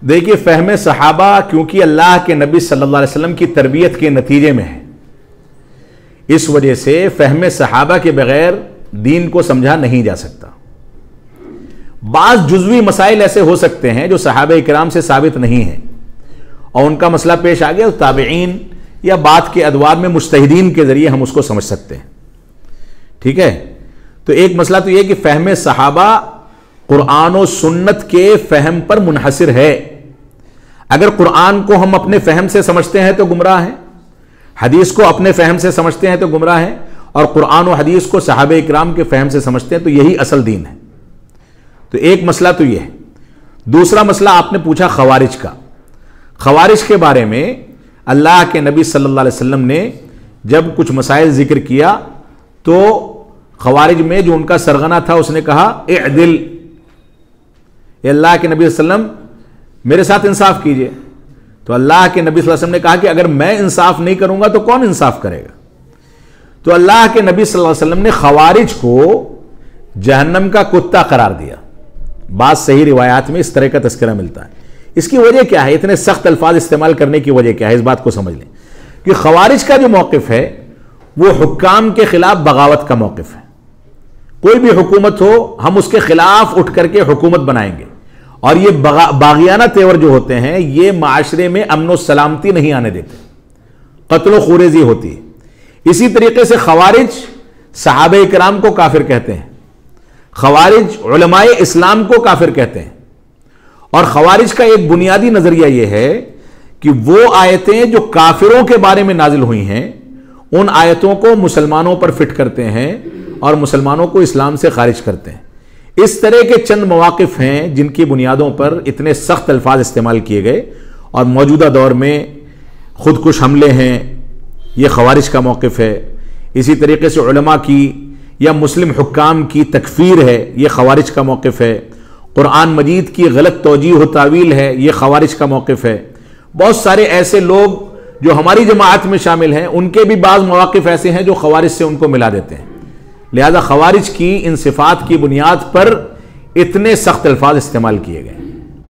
देखिए, फ़हम सहाबा क्योंकि अल्लाह के नबी सल्लल्लाहु अलैहि वसल्लम की तरबियत के नतीजे में है, इस वजह से फ़हम सहाबा के बगैर दीन को समझा नहीं जा सकता। बाज़ जुज़वी मसाइल ऐसे हो सकते हैं जो सहाबा किराम से साबित नहीं है और उनका मसला पेश आ गया तो ताबईन या बात के अदवार में मुज्तहिदीन के जरिए हम उसको समझ सकते हैं। ठीक है, तो एक मसला तो यह कि फ़हम सहाबा कुरान और सुन्नत के फ़हम पर मुनहसिर है। अगर कुरान को हम अपने फ़हम से समझते हैं तो गुमराह है, हदीस को अपने फ़हम से समझते हैं तो गुमराह है, और कुरान और हदीस को सहाबा इकराम के फ़हम से समझते हैं तो यही असल दीन है। तो एक मसला तो यह है। दूसरा मसला आपने पूछा खवारिज का। खवारिज के बारे में अल्लाह के नबी सल्लल्लाहु अलैहि वसल्लम ने जब कुछ मसाइल जिक्र किया तो खवारिज में जो उनका सरगना था उसने कहा इअदिल, अल्लाह के नबी सल्लल्लाहु अलैहि वसल्लम मेरे साथ इंसाफ कीजिए। तो अल्लाह के नबी सल्लल्लाहु अलैहि वसल्लम ने कहा कि अगर मैं इंसाफ नहीं करूंगा तो कौन इंसाफ करेगा। तो अल्लाह के नबी सल्लल्लाहु अलैहि वसल्लम ने खवारिज को जहन्नम का कुत्ता करार दिया। बात सही रिवायात में इस तरह का तस्करा मिलता है। इसकी वजह क्या है, इतने सख्त अल्फाज इस्तेमाल करने की वजह क्या है, इस बात को समझ लें कि खवारिज का जो मौक़िफ़ है वो हुक्काम के खिलाफ बगावत का मौक़िफ़ है। कोई भी हुकूमत हो हम उसके खिलाफ उठ करके हुकूमत बनाएंगे, और ये बागियाना तेवर जो होते हैं ये माशरे में अमन और सलामती नहीं आने देते, कत्ल खूरेजी होती है। इसी तरीके से खवारिज सहाबा इकराम को काफिर कहते हैं, खवारिज उलमाए इस्लाम को काफिर कहते हैं। और खवारिज का एक बुनियादी नजरिया यह है कि वो आयतें जो काफिरों के बारे में नाजिल हुई हैं उन आयतों को मुसलमानों पर फिट करते हैं और मुसलमानों को इस्लाम से खारिज करते हैं। इस तरह के चंद मवाक़िफ़ हैं जिनकी बुनियादों पर इतने सख्त अल्फाज इस्तेमाल किए गए, और मौजूदा दौर में खुदकुश हमले हैं, ये खवारिज का मौक़िफ़ है। इसी तरीके से उलमा की या मुस्लिम हुक्काम की तकफ़ीर है, ये खवारिज का मौक़िफ़ है। कुरान मजीद की गलत तौजीह व तावील है, ये खवारिज का मौक़िफ़ है। बहुत सारे ऐसे लोग जो हमारी जमात में शामिल हैं उनके भी बाज़ मवाक़िफ़ ऐसे हैं जो खवारिज से उनको मिला देते हैं। लिहाजा खवारिज की इन सिफ़ात की बुनियाद पर इतने सख्त अल्फाज इस्तेमाल किए गए।